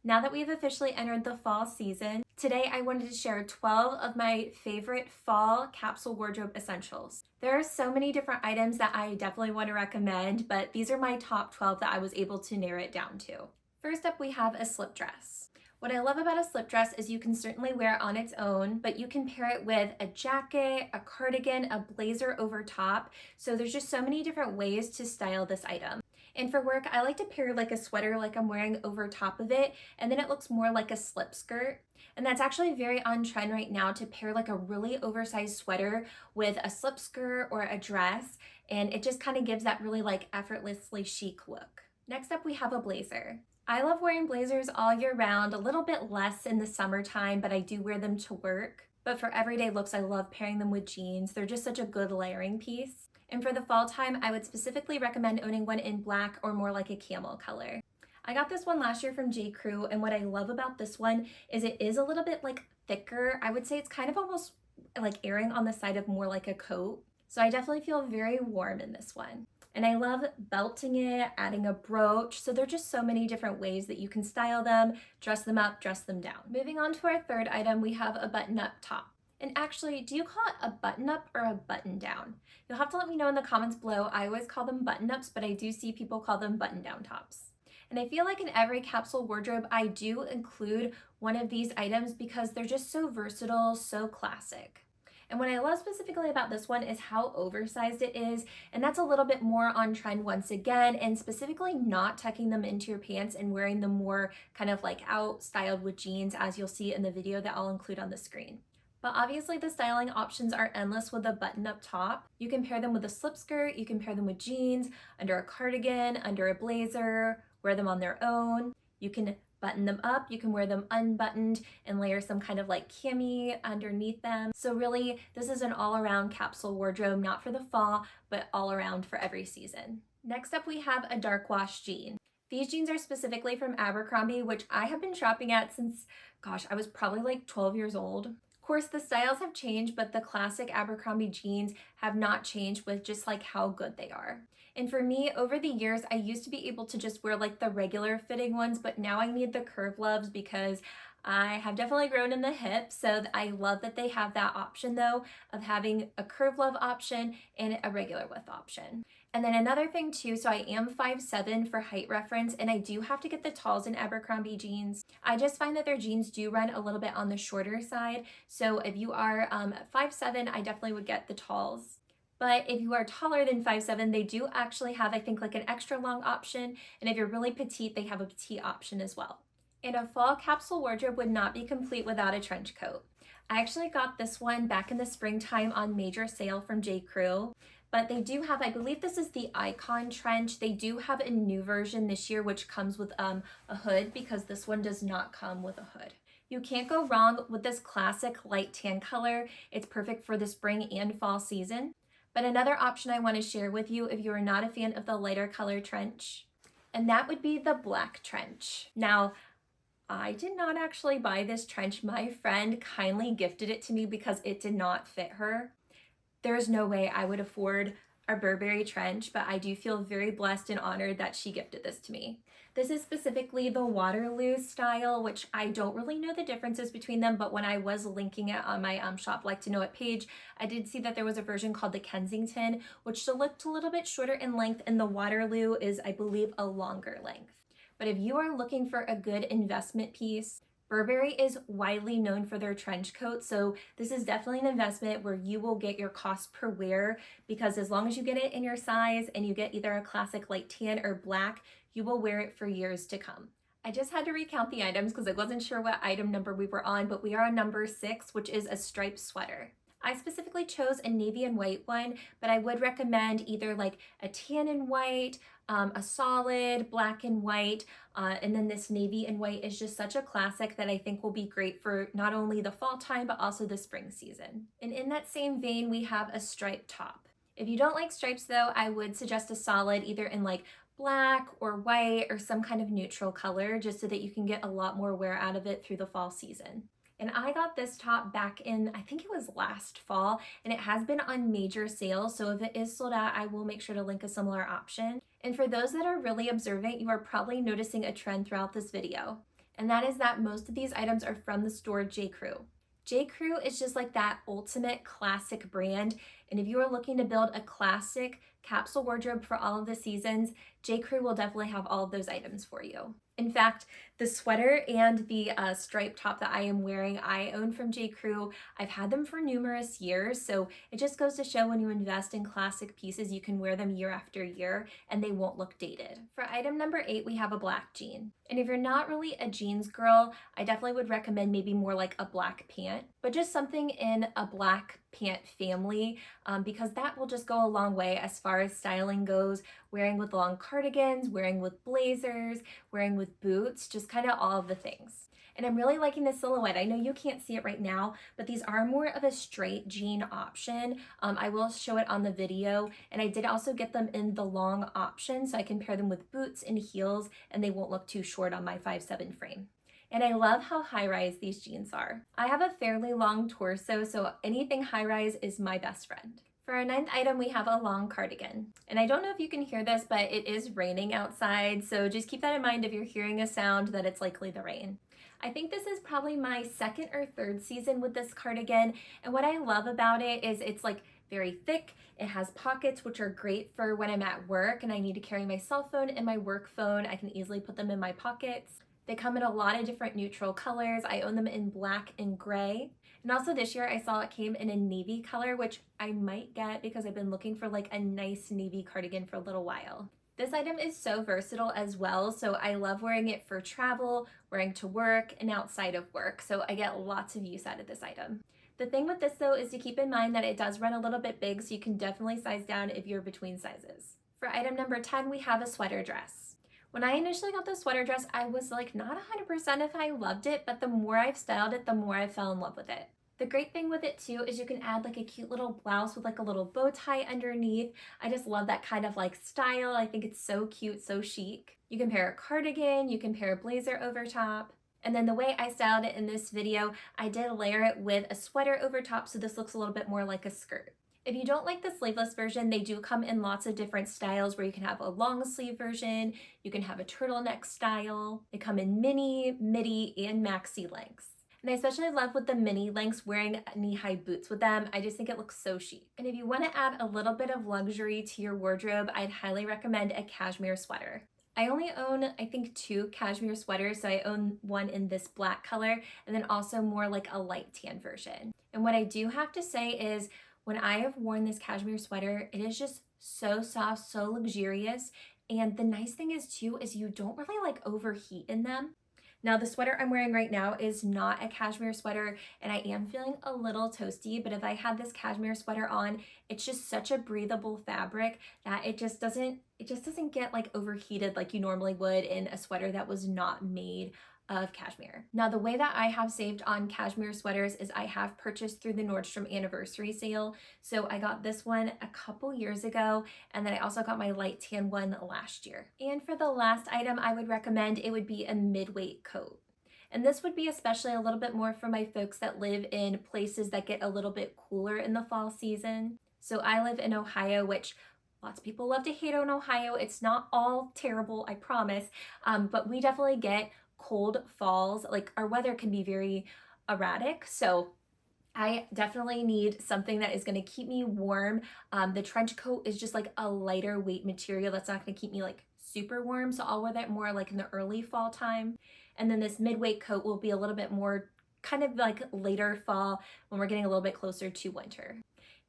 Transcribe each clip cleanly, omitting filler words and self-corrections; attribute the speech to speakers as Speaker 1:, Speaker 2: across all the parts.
Speaker 1: Now that we've officially entered the fall season, today I wanted to share 12 of my favorite fall capsule wardrobe essentials. There are so many different items that I definitely want to recommend, but these are my top 12 that I was able to narrow it down to. First up, we have a slip dress. What I love about a slip dress is you can certainly wear it on its own, but you can pair it with a jacket, a cardigan, a blazer over top. So there's just so many different ways to style this item. And for work, I like to pair like a sweater like I'm wearing over top of it, and then it looks more like a slip skirt. And that's actually very on trend right now to pair like a really oversized sweater with a slip skirt or a dress, and it just kind of gives that really like effortlessly chic look. Next up, we have a blazer. I love wearing blazers all year round, a little bit less in the summertime, but I do wear them to work. But for everyday looks, I love pairing them with jeans. They're just such a good layering piece. And for the fall time, I would specifically recommend owning one in black or more like a camel color. I got this one last year from J.Crew, and what I love about this one is it is a little bit like thicker. I would say it's kind of almost like erring on the side of more like a coat. So I definitely feel very warm in this one. And I love belting it, adding a brooch. So there are just so many different ways that you can style them, dress them up, dress them down. Moving on to our third item, we have a button-up top. And actually, do you call it a button-up or a button-down? You'll have to let me know in the comments below. I always call them button-ups, but I do see people call them button-down tops. And I feel like in every capsule wardrobe, I do include one of these items because they're just so versatile, so classic. And what I love specifically about this one is how oversized it is, and that's a little bit more on trend once again, and specifically not tucking them into your pants and wearing them more kind of like out styled with jeans, as you'll see in the video that I'll include on the screen. But obviously the styling options are endless with a button-up top. You can pair them with a slip skirt, you can pair them with jeans, under a cardigan, under a blazer, wear them on their own. You can button them up, you can wear them unbuttoned and layer some kind of like cami underneath them. So really, this is an all-around capsule wardrobe, not for the fall, but all around for every season. Next up, we have a dark wash jean. These jeans are specifically from Abercrombie, which I have been shopping at since, gosh, I was probably like 12 years old. Of course, the styles have changed, but the classic Abercrombie jeans have not changed with just like how good they are. And for me, over the years, I used to be able to just wear like the regular fitting ones, but now I need the curve loves because I have definitely grown in the hip. So I love that they have that option though, of having a curve love option and a regular width option. And then another thing too, so I am 5'7" for height reference, and I do have to get the talls in Abercrombie jeans. I just find that their jeans do run a little bit on the shorter side. So if you are 5'7", I definitely would get the talls. But if you are taller than 5'7", they do actually have, I think, like an extra long option. And if you're really petite, they have a petite option as well. And a fall capsule wardrobe would not be complete without a trench coat. I actually got this one back in the springtime on major sale from J.Crew. But they do have, I believe this is the Icon trench. They do have a new version this year, which comes with a hood, because this one does not come with a hood. You can't go wrong with this classic light tan color. It's perfect for the spring and fall season. But another option I want to share with you if you are not a fan of the lighter color trench, and that would be the black trench. Now, I did not actually buy this trench. My friend kindly gifted it to me because it did not fit her. There's no way I would afford a Burberry trench, but I do feel very blessed and honored that she gifted this to me. This is specifically the Waterloo style, which I don't really know the differences between them, but when I was linking it on my Shop Like to Know It page, I did see that there was a version called the Kensington, which looked a little bit shorter in length, and the Waterloo is, I believe, a longer length. But if you are looking for a good investment piece, Burberry is widely known for their trench coats, so this is definitely an investment where you will get your cost per wear, because as long as you get it in your size and you get either a classic light tan or black, you will wear it for years to come. I just had to recount the items because I wasn't sure what item number we were on, but we are on number 6, which is a striped sweater. I specifically chose a navy and white one, but I would recommend either like a tan and white, a solid black and white, and then this navy and white is just such a classic that I think will be great for not only the fall time, but also the spring season. And in that same vein, we have a striped top. If you don't like stripes though, I would suggest a solid either in like black or white or some kind of neutral color, just so that you can get a lot more wear out of it through the fall season. And I got this top back in, I think it was last fall, and it has been on major sale. So if it is sold out, I will make sure to link a similar option. And for those that are really observant, you are probably noticing a trend throughout this video. and that is that most of these items are from the store J.Crew. J.Crew is just like that ultimate classic brand, and if you are looking to build a classic capsule wardrobe for all of the seasons, J.Crew will definitely have all of those items for you. In fact, the sweater and the striped top that I am wearing, I own from J.Crew. I've had them for numerous years, so it just goes to show when you invest in classic pieces, you can wear them year after year and they won't look dated. For item number 8, we have a black jean. And if you're not really a jeans girl, I definitely would recommend maybe more like a black pant, but just something in a black pant family, because that will just go a long way as far as styling goes, wearing with long cardigans, wearing with blazers, wearing with boots, just kind of all of the things. And I'm really liking this silhouette. I know you can't see it right now, but these are more of a straight jean option. I will show it on the video, and I did also get them in the long option so I can pair them with boots and heels and they won't look too short on my 5'7" frame. And I love how high-rise these jeans are. I have a fairly long torso, so anything high-rise is my best friend. For our 9th item, we have a long cardigan. And I don't know if you can hear this, but it is raining outside, so just keep that in mind if you're hearing a sound that it's likely to rain. I think this is probably my 2nd or 3rd season with this cardigan, and what I love about it is it's like very thick. It has pockets, which are great for when I'm at work and I need to carry my cell phone and my work phone. I can easily put them in my pockets. They come in a lot of different neutral colors. I own them in black and gray. And also this year I saw it came in a navy color, which I might get because I've been looking for like a nice navy cardigan for a little while. This item is so versatile as well, so I love wearing it for travel, wearing to work, and outside of work, so I get lots of use out of this item. The thing with this though is to keep in mind that it does run a little bit big, so you can definitely size down if you're between sizes. For item number 10, we have a sweater dress. When I initially got the sweater dress, I was like not 100% if I loved it, but the more I've styled it, the more I fell in love with it. The great thing with it too is you can add like a cute little blouse with like a little bow tie underneath. I just love that kind of like style. I think it's so cute, so chic. You can pair a cardigan, you can pair a blazer over top. And then the way I styled it in this video, I did layer it with a sweater over top, so this looks a little bit more like a skirt. If you don't like the sleeveless version, they do come in lots of different styles where you can have a long sleeve version, you can have a turtleneck style. They come in mini, midi, and maxi lengths. And I especially love with the mini lengths wearing knee-high boots with them. I just think it looks so chic. And if you want to add a little bit of luxury to your wardrobe, I'd highly recommend a cashmere sweater. I only own, I think, 2 cashmere sweaters, so I own one in this black color and then also more like a light tan version. And what I do have to say is when I have worn this cashmere sweater, it is just so soft, so luxurious. And the nice thing is too, is you don't really like overheat in them. Now the sweater I'm wearing right now is not a cashmere sweater and I am feeling a little toasty, but if I had this cashmere sweater on, it's just such a breathable fabric that it just doesn't get like overheated like you normally would in a sweater that was not made of cashmere. Now the way that I have saved on cashmere sweaters is I have purchased through the Nordstrom anniversary sale. So I got this one a couple years ago and then I also got my light tan one last year. And for the last item I would recommend, it would be a mid-weight coat. And this would be especially a little bit more for my folks that live in places that get a little bit cooler in the fall season. So I live in Ohio, which lots of people love to hate on Ohio. It's not all terrible, I promise, but we definitely get cold falls. Like our weather can be very erratic, so I definitely need something that is going to keep me warm. The trench coat is just like a lighter weight material that's not going to keep me like super warm, so I'll wear that more like in the early fall time. And then this mid-weight coat will be a little bit more kind of like later fall when we're getting a little bit closer to winter.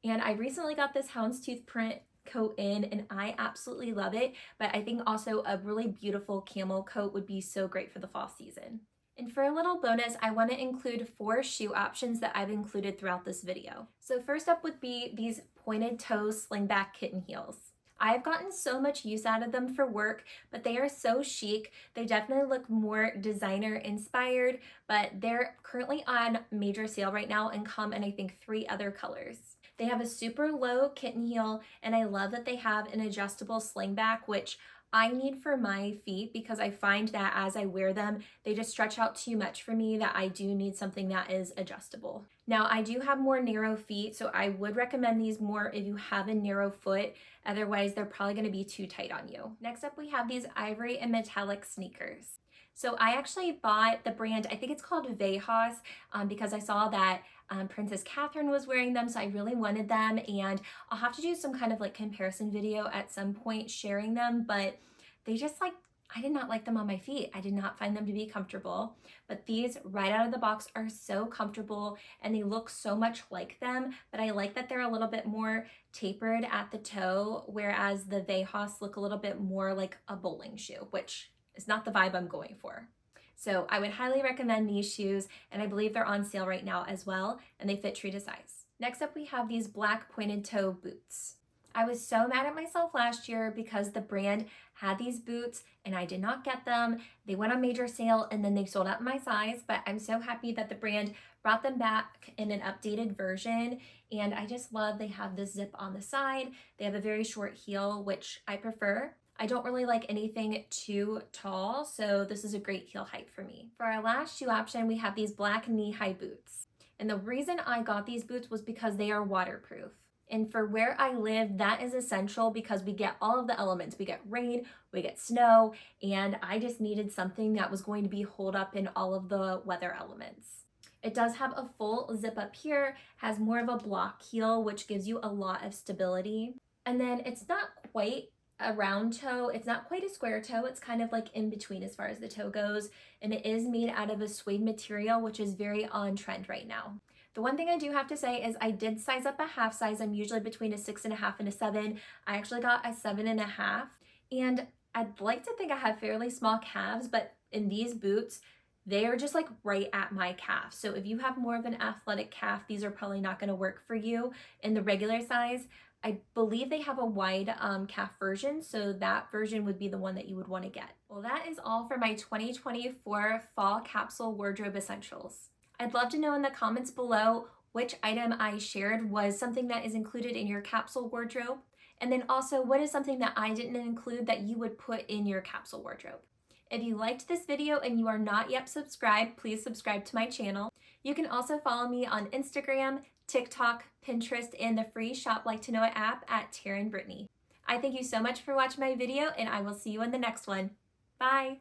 Speaker 1: And I recently got this houndstooth print coat in and I absolutely love it, but I think also a really beautiful camel coat would be so great for the fall season. And for a little bonus, I want to include 4 shoe options that I've included throughout this video. So first up would be these pointed toe slingback kitten heels. I've gotten so much use out of them for work, but they are so chic. They definitely look more designer inspired, but they're currently on major sale right now and come in I think 3 other colors. They have a super low kitten heel, and I love that they have an adjustable slingback, which I need for my feet because I find that as I wear them, they just stretch out too much for me, that I do need something that is adjustable. Now, I do have more narrow feet, so I would recommend these more if you have a narrow foot. Otherwise, they're probably going to be too tight on you. Next up, we have these ivory and metallic sneakers. So I actually bought the brand, I think it's called Vejas, because I saw that Princess Catherine was wearing them, so I really wanted them, and I'll have to do some kind of like comparison video at some point sharing them, but they just like, I did not like them on my feet. I did not find them to be comfortable, but these right out of the box are so comfortable and they look so much like them, but I like that they're a little bit more tapered at the toe, whereas the Vejas look a little bit more like a bowling shoe, which is not the vibe I'm going for. So I would highly recommend these shoes, and I believe they're on sale right now as well, and they fit true to size. Next up, we have these black pointed toe boots. I was so mad at myself last year because the brand had these boots and I did not get them. They went on major sale and then they sold out my size, but I'm so happy that the brand brought them back in an updated version, and I just love they have this zip on the side. They have a very short heel, which I prefer. I don't really like anything too tall, so this is a great heel height for me. For our last shoe option, we have these black knee-high boots. And the reason I got these boots was because they are waterproof. And for where I live, that is essential because we get all of the elements. We get rain, we get snow, and I just needed something that was going to be holed up in all of the weather elements. It does have a full zip up here, has more of a block heel, which gives you a lot of stability. And then it's not quite a round toe, it's not quite a square toe, it's kind of like in between as far as the toe goes, and it is made out of a suede material, which is very on trend right now. The one thing I do have to say is I did size up a half size. I'm usually between a 6.5 and a 7. I actually got a 7.5, and I'd like to think I have fairly small calves, but in these boots, they are just like right at my calf. So if you have more of an athletic calf, these are probably not going to work for you in the regular size. I believe they have a wide calf version, so that version would be the one that you would want to get. Well, that is all for my 2024 fall capsule wardrobe essentials. I'd love to know in the comments below which item I shared was something that is included in your capsule wardrobe, and then also what is something that I didn't include that you would put in your capsule wardrobe. If you liked this video and you are not yet subscribed, please subscribe to my channel. You can also follow me on Instagram, TikTok, Pinterest, and the free Shop Like to Know It app at Taryn Brittany. I thank you so much for watching my video, and I will see you in the next one. Bye!